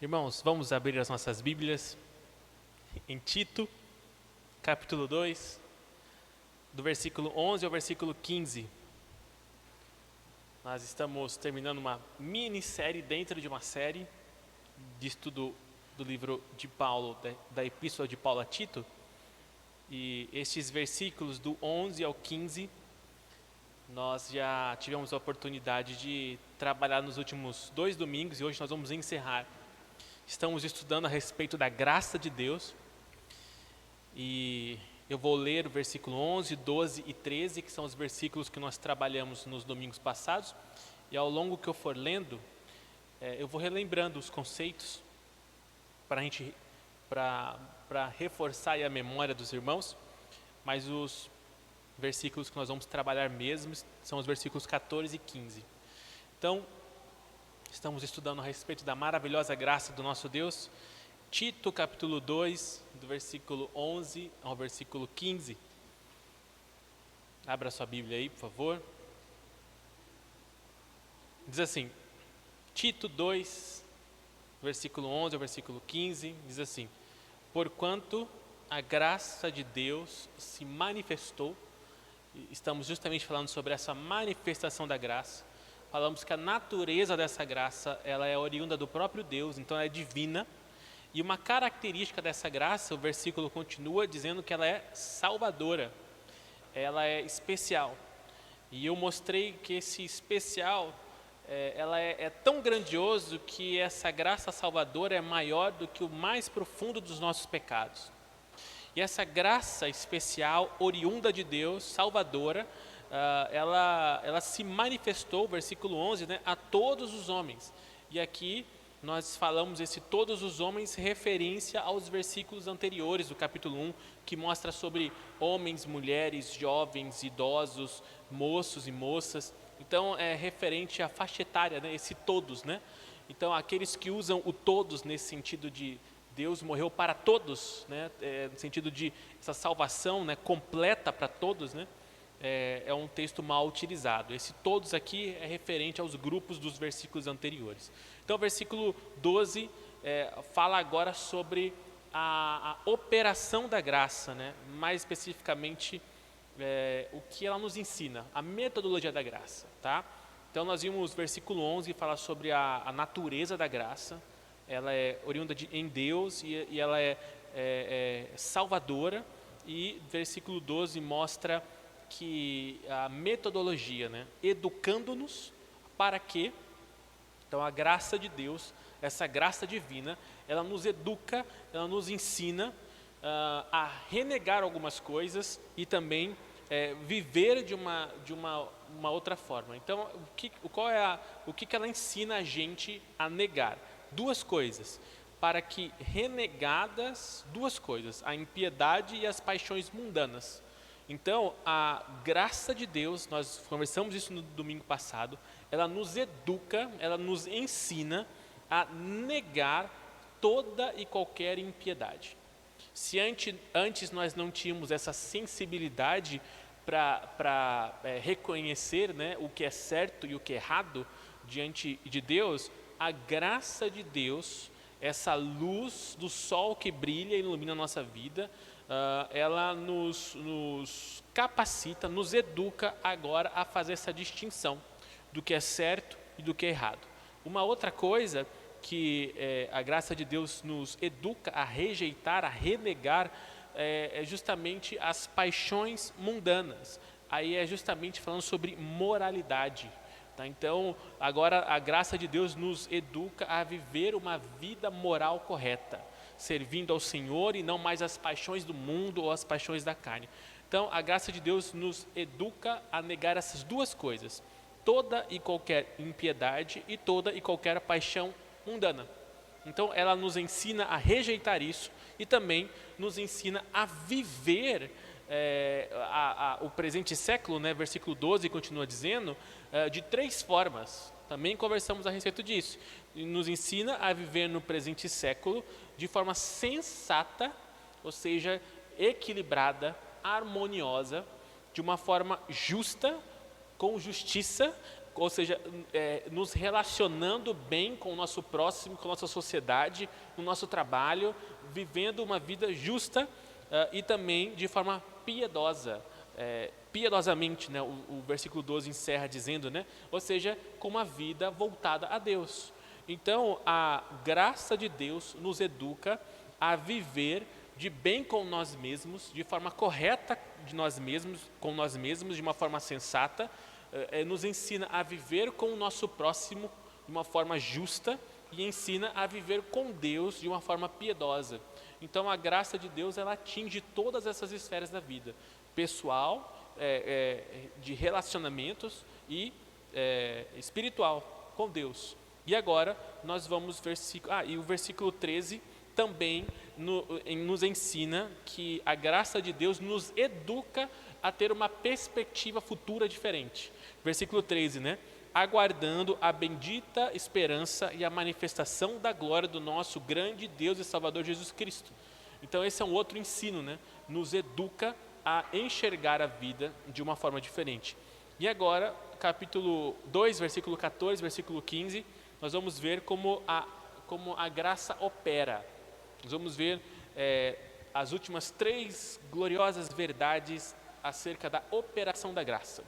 Irmãos, vamos abrir as nossas Bíblias em Tito, capítulo 2, do versículo 11 ao versículo 15. Nós estamos terminando uma minissérie dentro de uma série de estudo do livro de Paulo, da Epístola de Paulo a Tito. E estes versículos do 11 ao 15, nós já tivemos a oportunidade de trabalhar nos últimos 2 domingos e hoje nós vamos encerrar. Estamos estudando a respeito da graça de Deus e eu vou ler o versículo 11, 12 e 13, que são os versículos que nós trabalhamos nos domingos passados, e ao longo que eu for lendo, eu vou relembrando os conceitos para reforçar aí a memória dos irmãos, mas os versículos que nós vamos trabalhar mesmo são os versículos 14 e 15. Então, estamos estudando a respeito da maravilhosa graça do nosso Deus. Tito, capítulo 2, do versículo 11 ao versículo 15. Abra sua Bíblia aí, por favor. Diz assim, Tito 2, versículo 11 ao versículo 15, diz assim: Porquanto a graça de Deus se manifestou, estamos justamente falando sobre essa manifestação da graça. Falamos que a natureza dessa graça, ela é oriunda do próprio Deus, então ela é divina. E uma característica dessa graça, o versículo continua dizendo que ela é salvadora, ela é especial. E eu mostrei que esse especial, ela é tão grandioso que essa graça salvadora é maior do que o mais profundo dos nossos pecados. E essa graça especial, oriunda de Deus, salvadora, ela se manifestou, versículo 11, né, a todos os homens. E aqui nós falamos esse todos os homens referência aos versículos anteriores do capítulo 1, que mostra sobre homens, mulheres, jovens, idosos, moços e moças. Então é referente à faixa etária, né, esse todos, né? Então aqueles que usam o todos nesse sentido de Deus morreu para todos, né, no sentido de essa salvação, né, completa para todos, né? É um texto mal utilizado. Esse todos aqui é referente aos grupos dos versículos anteriores. Então o versículo 12 fala agora sobre a operação da graça, né? Mais especificamente o que ela nos ensina, a metodologia da graça, tá? Então nós vimos o versículo 11 fala sobre a natureza da graça. Ela é oriunda em Deus e ela é salvadora. E versículo 12 mostra que a metodologia, né, educando-nos para que, então a graça de Deus, essa graça divina, ela nos educa, ela nos ensina a renegar algumas coisas e também viver de uma outra forma. Então, o que ela ensina a gente a negar? 2 coisas, para que renegadas 2 coisas, a impiedade e as paixões mundanas. Então, a graça de Deus, nós conversamos isso no domingo passado, ela nos educa, ela nos ensina a negar toda e qualquer impiedade. Se antes nós não tínhamos essa sensibilidade para reconhecer, né, o que é certo e o que é errado diante de Deus, a graça de Deus, essa luz do sol que brilha e ilumina a nossa vida, ela nos capacita, nos educa agora a fazer essa distinção do que é certo e do que é errado. Uma outra coisa que a graça de Deus nos educa a rejeitar, a renegar, é justamente as paixões mundanas. Aí é justamente falando sobre moralidade. Tá? Então, agora a graça de Deus nos educa a viver uma vida moral correta, servindo ao Senhor e não mais às paixões do mundo ou às paixões da carne. Então, a graça de Deus nos educa a negar essas 2 coisas, toda e qualquer impiedade e toda e qualquer paixão mundana. Então, ela nos ensina a rejeitar isso e também nos ensina a viver o presente século, né, versículo 12 continua dizendo, de 3 formas. Também conversamos a respeito disso. Nos ensina a viver no presente século de forma sensata, ou seja, equilibrada, harmoniosa, de uma forma justa, com justiça ou seja, nos relacionando bem com o nosso próximo, com a nossa sociedade, no nosso trabalho, vivendo uma vida justa e também de forma piedosa. Piedosamente, né? O versículo 12 encerra dizendo, né? Ou seja, com uma vida voltada a Deus. Então, a graça de Deus nos educa a viver de bem com nós mesmos, de forma correta com nós mesmos, de uma forma sensata, nos ensina a viver com o nosso próximo de uma forma justa e ensina a viver com Deus de uma forma piedosa. Então, a graça de Deus, ela atinge todas essas esferas da vida, pessoal, de relacionamentos e espiritual com Deus. E agora nós vamos e o versículo 13 também nos ensina que a graça de Deus nos educa a ter uma perspectiva futura diferente. Versículo 13, né? Aguardando a bendita esperança e a manifestação da glória do nosso grande Deus e Salvador Jesus Cristo. Então esse é um outro ensino, né? Nos educa a enxergar a vida de uma forma diferente. E agora, capítulo 2, versículo 14, versículo 15, nós vamos ver como a graça opera. Nós vamos ver as últimas 3 gloriosas verdades acerca da operação da graça.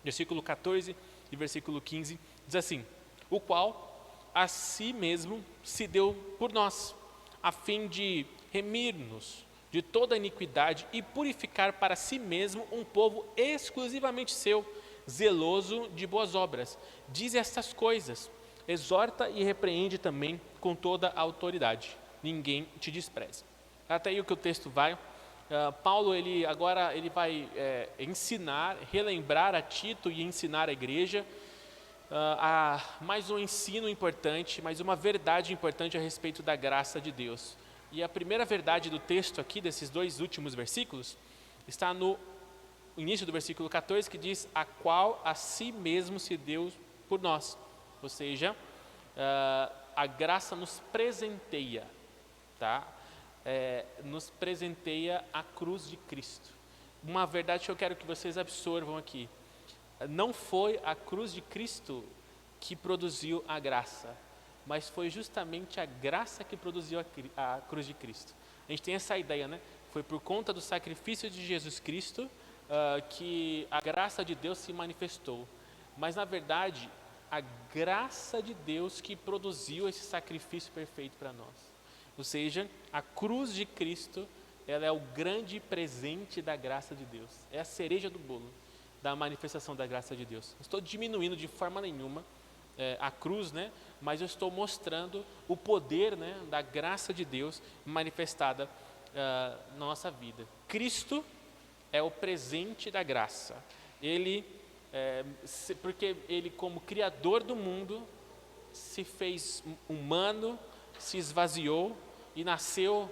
Versículo 14 e versículo 15 diz assim: o qual a si mesmo se deu por nós, a fim de remir-nos de toda iniquidade e purificar para si mesmo um povo exclusivamente seu, zeloso de boas obras. Diz estas coisas, exorta e repreende também com toda a autoridade. Ninguém te despreze. Até aí o que o texto vai. Paulo ele vai ensinar, relembrar a Tito e ensinar a igreja mais um ensino importante, mais uma verdade importante a respeito da graça de Deus. E a primeira verdade do texto aqui, desses 2 últimos versículos, está no início do versículo 14, que diz: a qual a si mesmo se deu por nós. Ou seja, a graça nos presenteia, tá? Nos presenteia a cruz de Cristo. Uma verdade que eu quero que vocês absorvam aqui: não foi a cruz de Cristo que produziu a graça, mas foi justamente a graça que produziu a cruz de Cristo. A gente tem essa ideia, né? Foi por conta do sacrifício de Jesus Cristo que a graça de Deus se manifestou. Mas, na verdade, a graça de Deus que produziu esse sacrifício perfeito para nós. Ou seja, a cruz de Cristo, ela é o grande presente da graça de Deus. É a cereja do bolo da manifestação da graça de Deus. Não estou diminuindo de forma nenhuma a cruz, né? Mas eu estou mostrando o poder, né, da graça de Deus manifestada na nossa vida. Cristo é o presente da graça. Porque Ele, como Criador do mundo, se fez humano, se esvaziou e nasceu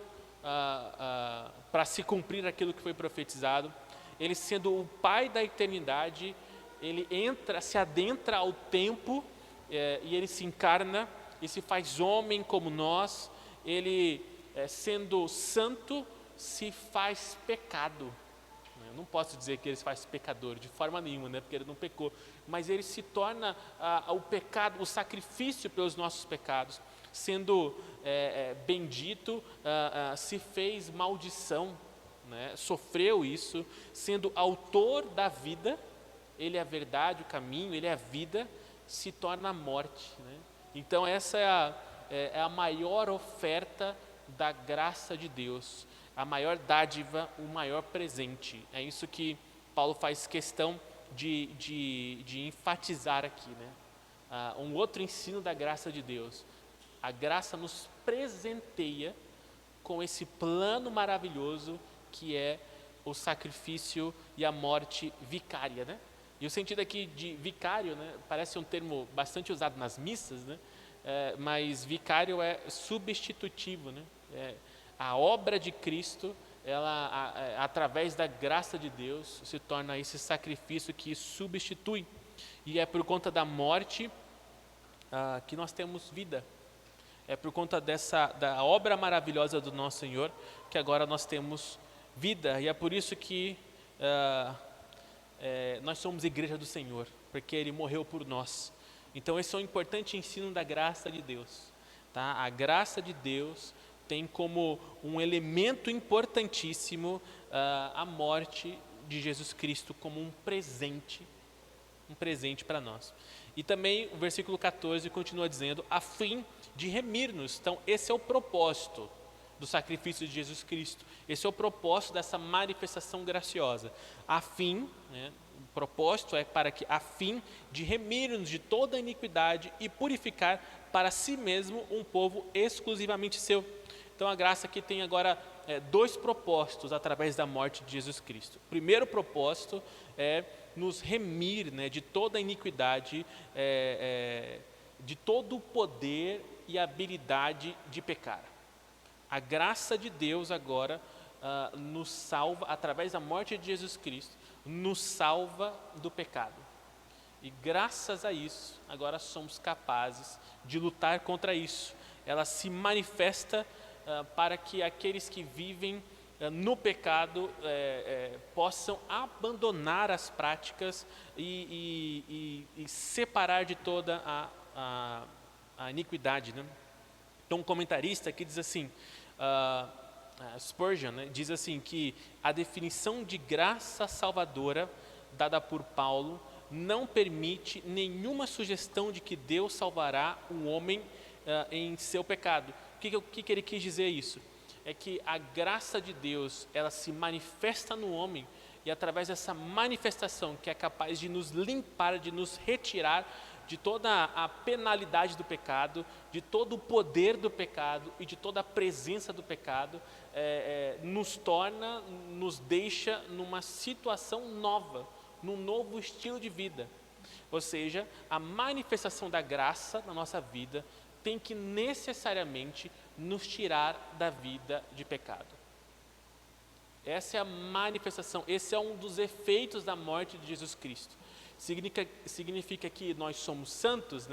para se cumprir aquilo que foi profetizado. Ele, sendo o Pai da eternidade, Ele se adentra ao tempo e Ele se encarna e se faz homem como nós. Ele, sendo santo, se faz pecado. Eu não posso dizer que Ele se faz pecador de forma nenhuma, né? Porque Ele não pecou. Mas Ele se torna o pecado, o sacrifício pelos nossos pecados. Sendo bendito, se fez maldição, né? Sofreu isso. Sendo autor da vida, Ele é a verdade, o caminho, Ele é a vida, se torna a morte, né? Então essa é a maior oferta da graça de Deus, a maior dádiva, o maior presente. É isso que Paulo faz questão de enfatizar aqui, né? Um outro ensino da graça de Deus: a graça nos presenteia com esse plano maravilhoso que é o sacrifício e a morte vicária, né? E o sentido aqui de vicário, né, parece um termo bastante usado nas missas, né? Mas vicário é substitutivo, né? A obra de Cristo, ela, através da graça de Deus, se torna esse sacrifício que substitui. E é por conta da morte que nós temos vida. É por conta da obra maravilhosa do nosso Senhor que agora nós temos vida. E é por isso que nós somos igreja do Senhor. porque Ele morreu por nós. Então esse é um importante ensino da graça de Deus. Tá? A graça de Deus tem como um elemento importantíssimo a morte de Jesus Cristo como um presente para nós. E também o versículo 14 continua dizendo, a fim de remir-nos. Então esse é o propósito do sacrifício de Jesus Cristo. Esse é o propósito dessa manifestação graciosa. A fim, o propósito é para que, a fim de remir-nos de toda a iniquidade e purificar para si mesmo um povo exclusivamente seu. Então a graça aqui tem agora dois propósitos através da morte de Jesus Cristo. O primeiro propósito é nos remir de toda a iniquidade, de todo o poder e habilidade de pecar. A graça de Deus agora nos salva, através da morte de Jesus Cristo, nos salva do pecado. E graças a isso, agora somos capazes de lutar contra isso. Ela se manifesta para que aqueles que vivem no pecado possam abandonar as práticas e separar de toda a iniquidade. Então um comentarista aqui diz assim, Spurgeon, diz assim que a definição de graça salvadora dada por Paulo não permite nenhuma sugestão de que Deus salvará um homem em seu pecado. O que ele quis dizer isso? É que a graça de Deus, ela se manifesta no homem e através dessa manifestação que é capaz de nos limpar, de nos retirar de toda a penalidade do pecado, de todo o poder do pecado e de toda a presença do pecado, nos deixa numa situação nova, num novo estilo de vida. Ou seja, a manifestação da graça na nossa vida tem que necessariamente nos tirar da vida de pecado. Essa é a manifestação, esse é um dos efeitos da morte de Jesus Cristo. Significa que nós somos santos,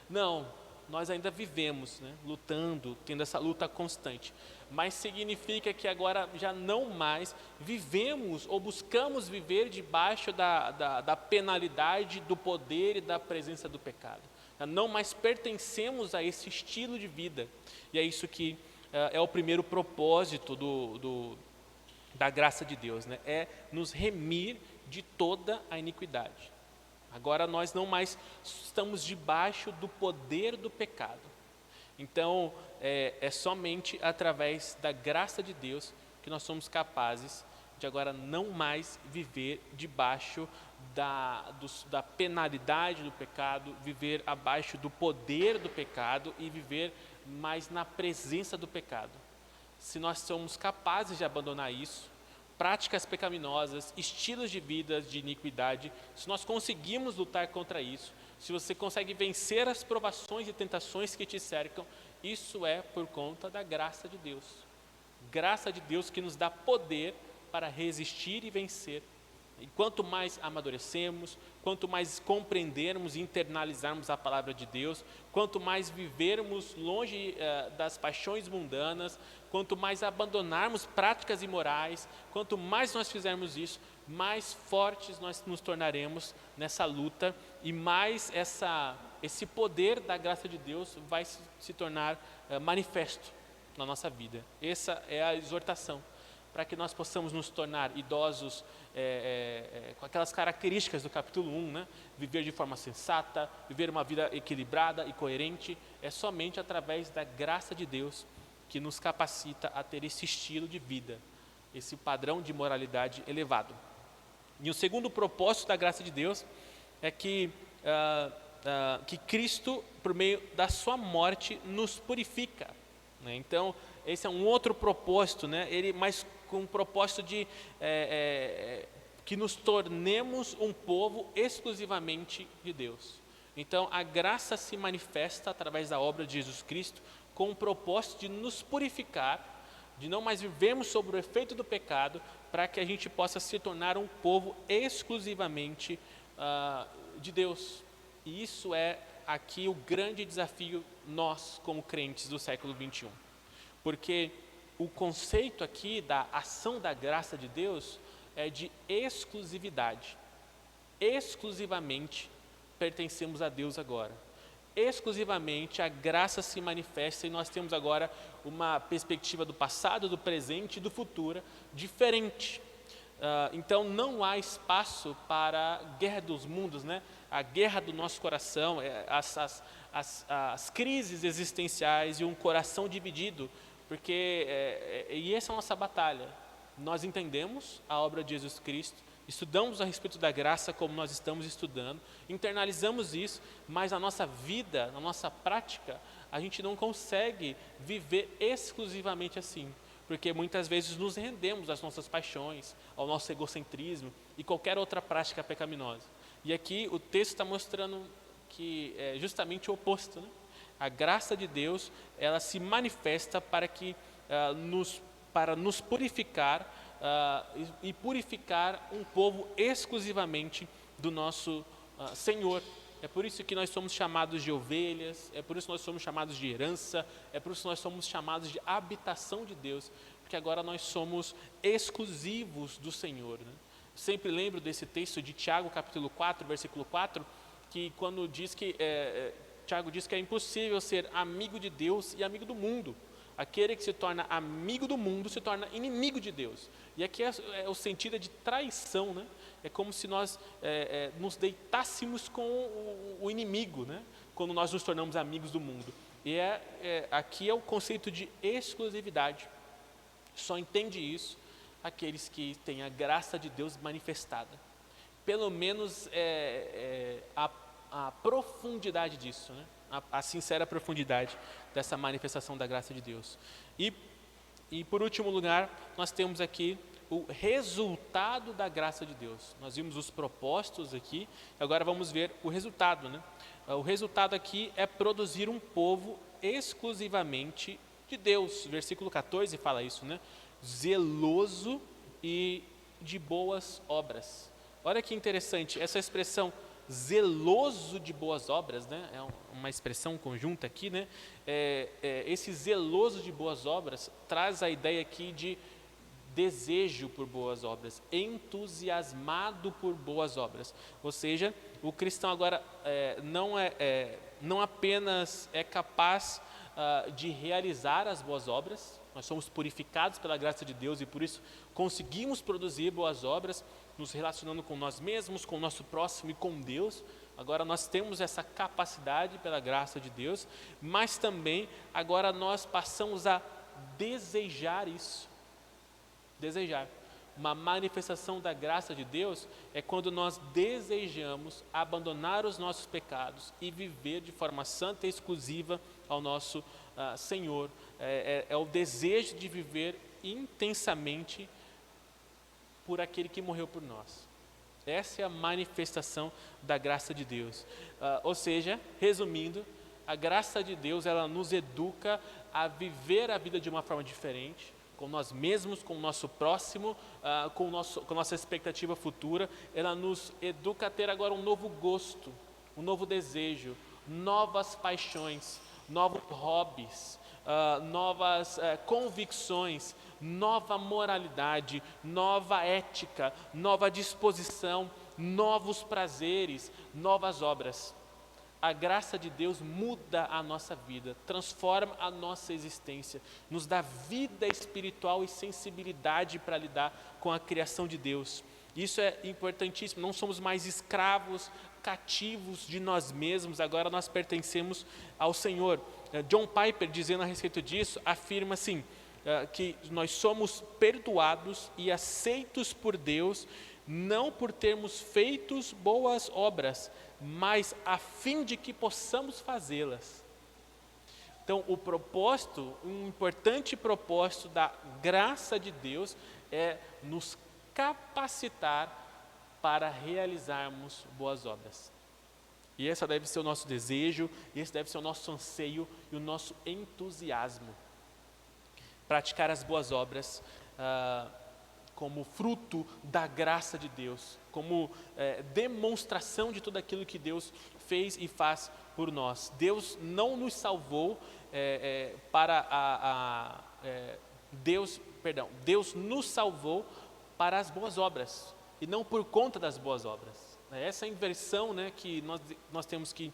Não, nós ainda vivemos, lutando, tendo essa luta constante. Mas significa que agora já não mais vivemos ou buscamos viver debaixo da penalidade, do poder e da presença do pecado. Não mais pertencemos a esse estilo de vida. E é isso que é o primeiro propósito da graça de Deus, é nos remir de toda a iniquidade. Agora nós não mais estamos debaixo do poder do pecado. Então, é somente através da graça de Deus que nós somos capazes de agora não mais viver debaixo da penalidade do pecado, viver abaixo do poder do pecado e viver mais na presença do pecado. Se nós somos capazes de abandonar isso, práticas pecaminosas, estilos de vida de iniquidade, se nós conseguimos lutar contra isso, se você consegue vencer as provações e tentações que te cercam, isso é por conta da graça de Deus. Graça de Deus que nos dá poder para resistir e vencer. E quanto mais amadurecemos, quanto mais compreendermos e internalizarmos a palavra de Deus, quanto mais vivermos longe das paixões mundanas, quanto mais abandonarmos práticas imorais, quanto mais nós fizermos isso, mais fortes nós nos tornaremos nessa luta e mais esse poder da graça de Deus vai se tornar manifesto na nossa vida. Essa é a exortação, para que nós possamos nos tornar idosos com aquelas características do capítulo 1, viver de forma sensata, viver uma vida equilibrada e coerente, é somente através da graça de Deus que nos capacita a ter esse estilo de vida, esse padrão de moralidade elevado. E o segundo propósito da graça de Deus é que Cristo, por meio da sua morte, nos purifica. Então, esse é um outro propósito, mas com o propósito de que nos tornemos um povo exclusivamente de Deus. Então, a graça se manifesta através da obra de Jesus Cristo com o propósito de nos purificar, de não mais vivermos sob o efeito do pecado, para que a gente possa se tornar um povo exclusivamente de Deus. E isso é aqui o grande desafio nós, como crentes do século 21. Porque o conceito aqui da ação da graça de Deus é de exclusividade. Exclusivamente pertencemos a Deus agora. Exclusivamente a graça se manifesta e nós temos agora uma perspectiva do passado, do presente e do futuro diferente. Então não há espaço para a guerra dos mundos, né? A guerra do nosso coração, as crises existenciais e um coração dividido, porque e essa é a nossa batalha. Nós entendemos a obra de Jesus Cristo, estudamos a respeito da graça como nós estamos estudando, internalizamos isso, mas na nossa vida, na nossa prática, a gente não consegue viver exclusivamente assim, porque muitas vezes nos rendemos às nossas paixões, ao nosso egocentrismo e qualquer outra prática pecaminosa. E aqui o texto está mostrando que é justamente o oposto, né? A graça de Deus, ela se manifesta para nos purificar e purificar um povo exclusivamente do nosso Senhor. É por isso que nós somos chamados de ovelhas, é por isso que nós somos chamados de herança, é por isso que nós somos chamados de habitação de Deus, porque agora nós somos exclusivos do Senhor, né? Sempre lembro desse texto de Tiago, capítulo 4, versículo 4, que quando diz que, Tiago diz que é impossível ser amigo de Deus e amigo do mundo. Aquele que se torna amigo do mundo se torna inimigo de Deus. E aqui é o sentido de traição, né? É como se nós nos deitássemos com o inimigo, né? Quando nós nos tornamos amigos do mundo. E aqui é o conceito de exclusividade. Só entende isso aqueles que têm a graça de Deus manifestada. Pelo menos a profundidade disso, né? A sincera profundidade dessa manifestação da graça de Deus. E por último lugar, nós temos aqui o resultado da graça de Deus. Nós vimos os propósitos aqui, agora vamos ver o resultado, né? O resultado aqui é produzir um povo exclusivamente de Deus. Versículo 14 fala isso, né? Zeloso e de boas obras. Olha que interessante, essa expressão zeloso de boas obras, né? É uma expressão conjunta aqui, né? Esse zeloso de boas obras traz a ideia aqui de desejo por boas obras, entusiasmado por boas obras. Ou seja, o cristão agora não apenas é capaz de realizar as boas obras, nós somos purificados pela graça de Deus e por isso conseguimos produzir boas obras, nos relacionando com nós mesmos, com o nosso próximo e com Deus. Agora nós temos essa capacidade pela graça de Deus, mas também agora nós passamos a desejar isso. Desejar. Uma manifestação da graça de Deus é quando nós desejamos abandonar os nossos pecados e viver de forma santa e exclusiva ao nosso Senhor. É o desejo de viver intensamente por aquele que morreu por nós. Essa é a manifestação da graça de Deus. Ou seja, resumindo, a graça de Deus, ela nos educa a viver a vida de uma forma diferente, com nós mesmos, com o nosso próximo, com a nossa expectativa futura. Ela nos educa a ter agora um novo gosto, um novo desejo, novas paixões, novos hobbies, novas convicções, nova moralidade, nova ética, nova disposição, novos prazeres, novas obras. A graça de Deus muda a nossa vida, transforma a nossa existência, nos dá vida espiritual e sensibilidade para lidar com a criação de Deus. Isso é importantíssimo, não somos mais escravos, cativos de nós mesmos, agora nós pertencemos ao Senhor. John Piper, dizendo a respeito disso, afirma assim, que nós somos perdoados e aceitos por Deus, não por termos feito boas obras, mas a fim de que possamos fazê-las. Então, um importante propósito da graça de Deus é nos capacitar para realizarmos boas obras. E esse deve ser o nosso desejo, esse deve ser o nosso anseio e o nosso entusiasmo. Praticar as boas obras como fruto da graça de Deus, como demonstração de tudo aquilo que Deus fez e faz por nós. Deus não nos salvou Deus nos salvou para as boas obras e não por conta das boas obras. É essa inversão, né, que nós temos que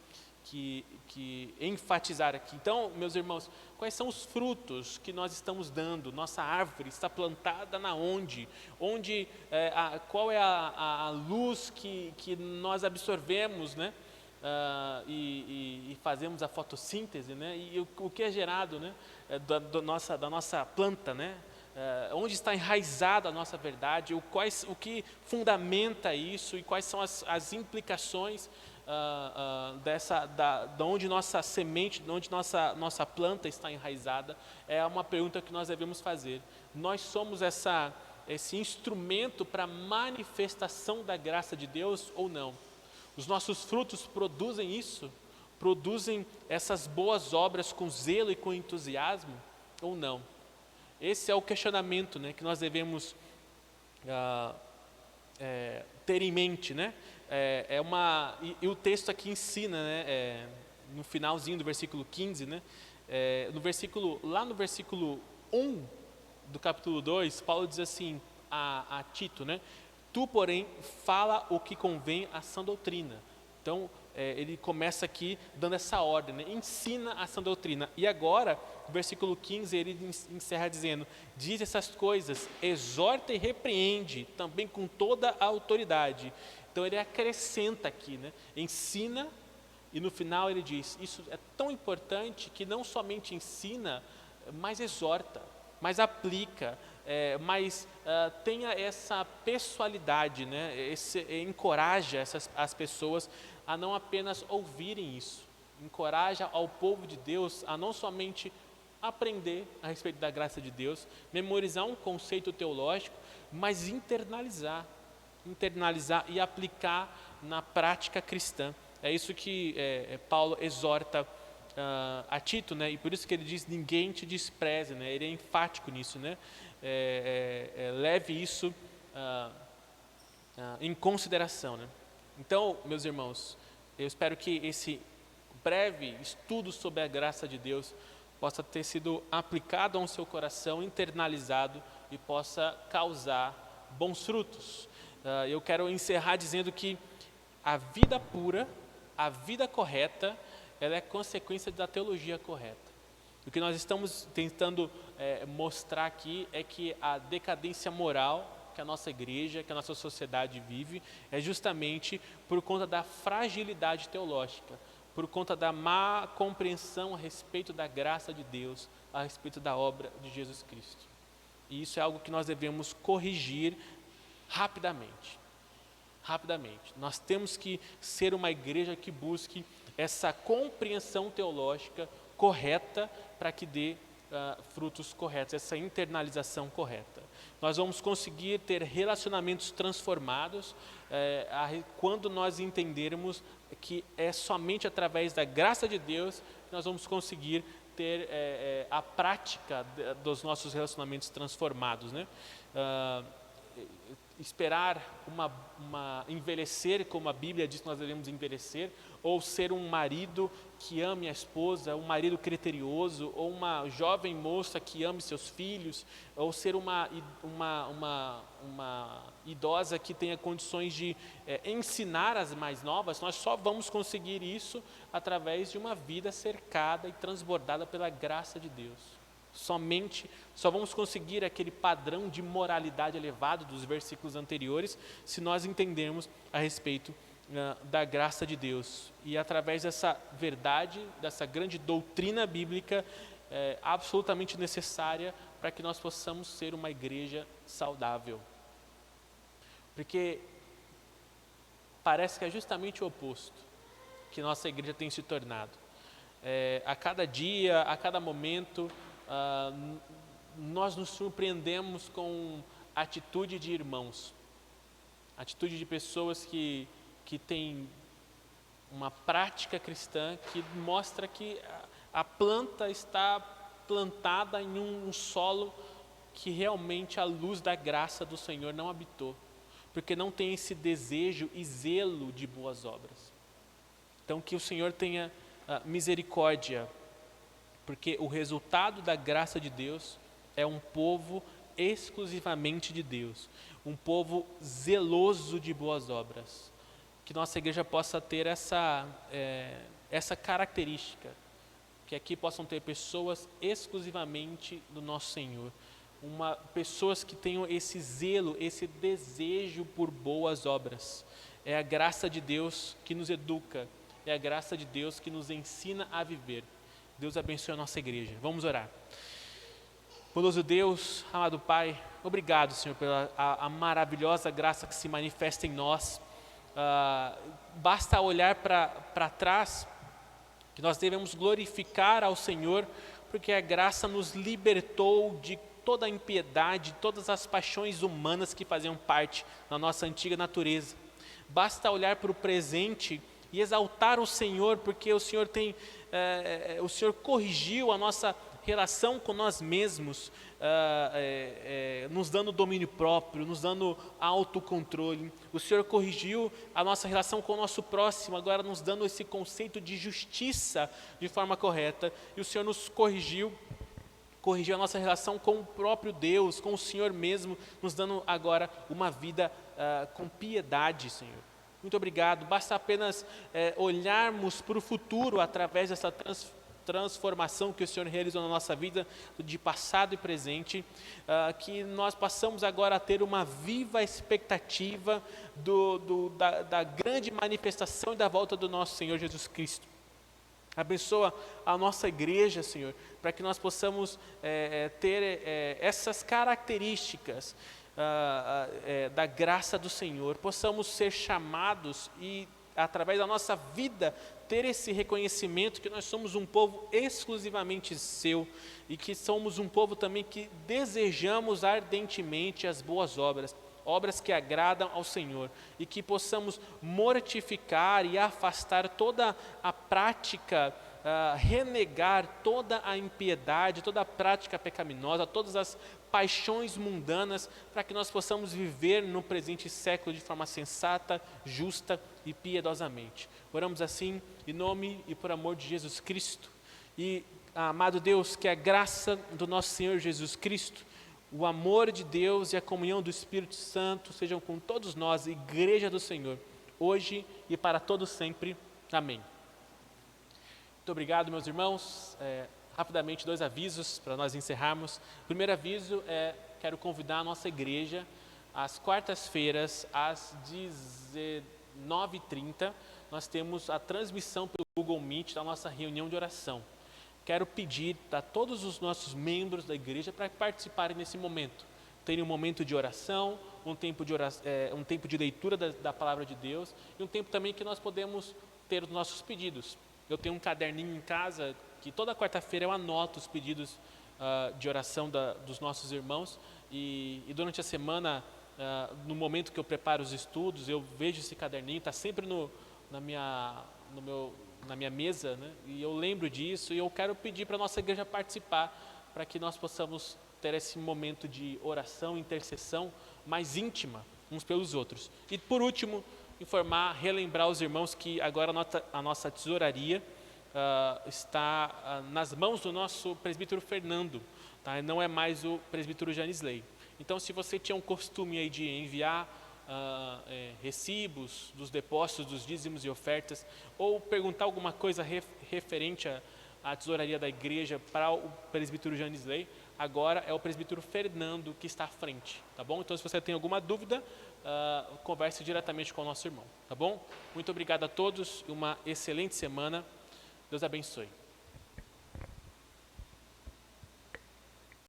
enfatizar aqui. Então, meus irmãos, quais são os frutos que nós estamos dando? Nossa árvore está plantada na onde? Qual é a luz que nós absorvemos, né? E fazemos a fotossíntese, né? E o que é gerado, né? Da nossa planta, né? Onde está enraizada a nossa verdade, o que fundamenta isso e quais são as implicações da onde nossa semente, de onde nossa planta está enraizada, é uma pergunta que nós devemos fazer. Nós somos esse instrumento para a manifestação da graça de Deus ou não? Os nossos frutos produzem isso? Produzem essas boas obras com zelo e com entusiasmo ou não? Esse é o questionamento, né, que nós devemos ter em mente, né? E o texto aqui ensina, né, no finalzinho do versículo 15, né, lá no versículo 1 do capítulo 2, Paulo diz assim a Tito, né, tu, porém, fala o que convém à sã doutrina. Então, ele começa aqui dando essa ordem, né? Ensina a sã doutrina. E agora, no versículo 15, ele encerra dizendo, diz essas coisas, exorta e repreende, também com toda a autoridade. Então, ele acrescenta aqui, né? Ensina, e no final ele diz, isso é tão importante que não somente ensina, mas exorta, mas aplica, mas tenha essa pessoalidade, né? Encoraja as pessoas a não apenas ouvirem isso, encoraja ao povo de Deus a não somente aprender a respeito da graça de Deus, memorizar um conceito teológico, mas internalizar e aplicar na prática cristã. É isso que Paulo exorta a Tito, né? E por isso que ele diz, ninguém te despreze, né? Ele é enfático nisso, né? Leve isso em consideração, né? Então, meus irmãos, eu espero que esse breve estudo sobre a graça de Deus possa ter sido aplicado ao seu coração, internalizado e possa causar bons frutos. Eu quero encerrar dizendo que a vida pura, a vida correta, ela é consequência da teologia correta. O que nós estamos tentando mostrar aqui é que a decadência moral que a nossa igreja, que a nossa sociedade vive, é justamente por conta da fragilidade teológica, por conta da má compreensão a respeito da graça de Deus, a respeito da obra de Jesus Cristo. E isso é algo que nós devemos corrigir rapidamente. Nós temos que ser uma igreja que busque essa compreensão teológica correta para que dê frutos corretos, essa internalização correta. Nós vamos conseguir ter relacionamentos transformados quando nós entendermos que é somente através da graça de Deus que nós vamos conseguir ter a prática dos nossos relacionamentos transformados, né? Esperar envelhecer como a Bíblia diz que nós devemos envelhecer, ou ser um marido que ame a esposa, um marido criterioso, ou uma jovem moça que ame seus filhos, ou ser uma idosa que tenha condições de ensinar as mais novas. Nós só vamos conseguir isso através de uma vida cercada e transbordada pela graça de Deus. Só vamos conseguir aquele padrão de moralidade elevado dos versículos anteriores se nós entendermos a respeito da graça de Deus. E através dessa verdade, dessa grande doutrina bíblica absolutamente necessária para que nós possamos ser uma igreja saudável. Porque parece que é justamente o oposto que nossa igreja tem se tornado. A cada dia, a cada momento, nós nos surpreendemos com a atitude de irmãos, atitude de pessoas que têm uma prática cristã que mostra que a planta está plantada em um solo que realmente a luz da graça do Senhor não habitou, porque não tem esse desejo e zelo de boas obras. Então que o Senhor tenha misericórdia, porque o resultado da graça de Deus é um povo exclusivamente de Deus, um povo zeloso de boas obras, que nossa igreja possa ter essa característica, que aqui possam ter pessoas exclusivamente do nosso Senhor, pessoas que tenham esse zelo, esse desejo por boas obras. É a graça de Deus que nos educa, é a graça de Deus que nos ensina a viver. Deus abençoe a nossa igreja. Vamos orar. Bondoso Deus, amado Pai, obrigado, Senhor, pela a maravilhosa graça que se manifesta em nós. Basta olhar para trás, que nós devemos glorificar ao Senhor, porque a graça nos libertou de toda a impiedade, todas as paixões humanas que faziam parte da nossa antiga natureza. Basta olhar para o presente e exaltar o Senhor, porque o Senhor o Senhor corrigiu a nossa relação com nós mesmos, nos dando domínio próprio, nos dando autocontrole. O Senhor corrigiu a nossa relação com o nosso próximo, agora nos dando esse conceito de justiça de forma correta. E o Senhor nos corrigiu a nossa relação com o próprio Deus, com o Senhor mesmo, nos dando agora uma vida com piedade, Senhor. Muito obrigado. Basta apenas olharmos para o futuro através dessa transformação que o Senhor realizou na nossa vida, de passado e presente, que nós passamos agora a ter uma viva expectativa da grande manifestação e da volta do nosso Senhor Jesus Cristo. Abençoa a nossa igreja, Senhor, para que nós possamos ter essas características da graça do Senhor, possamos ser chamados e, através da nossa vida, ter esse reconhecimento que nós somos um povo exclusivamente seu e que somos um povo também que desejamos ardentemente as boas obras, obras que agradam ao Senhor, e que possamos mortificar e afastar toda a prática, renegar toda a impiedade, toda a prática pecaminosa, todas as paixões mundanas, para que nós possamos viver no presente século de forma sensata, justa e piedosamente. Oramos assim, em nome e por amor de Jesus Cristo. E, amado Deus, que a graça do nosso Senhor Jesus Cristo, o amor de Deus e a comunhão do Espírito Santo sejam com todos nós, igreja do Senhor, hoje e para todos sempre. Amém. Muito obrigado, meus irmãos. Rapidamente, 2 avisos para nós encerrarmos. O primeiro aviso quero convidar a nossa igreja às quartas-feiras, às 19h30, nós temos a transmissão pelo Google Meet da nossa reunião de oração. Quero pedir a todos os nossos membros da igreja para participarem nesse momento. Terem um momento de oração, um tempo de leitura da palavra de Deus e um tempo também que nós podemos ter os nossos pedidos. Eu tenho um caderninho em casa que toda quarta-feira eu anoto os pedidos de oração dos nossos irmãos e durante a semana, no momento que eu preparo os estudos, eu vejo esse caderninho, está sempre na minha mesa, né? E eu lembro disso e eu quero pedir para a nossa igreja participar, para que nós possamos ter esse momento de oração, intercessão mais íntima uns pelos outros. E por último, relembrar os irmãos que agora a nossa tesouraria está nas mãos do nosso presbítero Fernando, tá? Não é mais o presbítero Janisley. Então, se você tinha um costume aí de enviar recibos dos depósitos, dos dízimos e ofertas, ou perguntar alguma coisa referente à tesouraria da igreja para o presbítero Janisley, agora é o presbítero Fernando que está à frente, tá bom? Então, se você tem alguma dúvida, converse diretamente com o nosso irmão, tá bom? Muito obrigado a todos e uma excelente semana. Deus abençoe.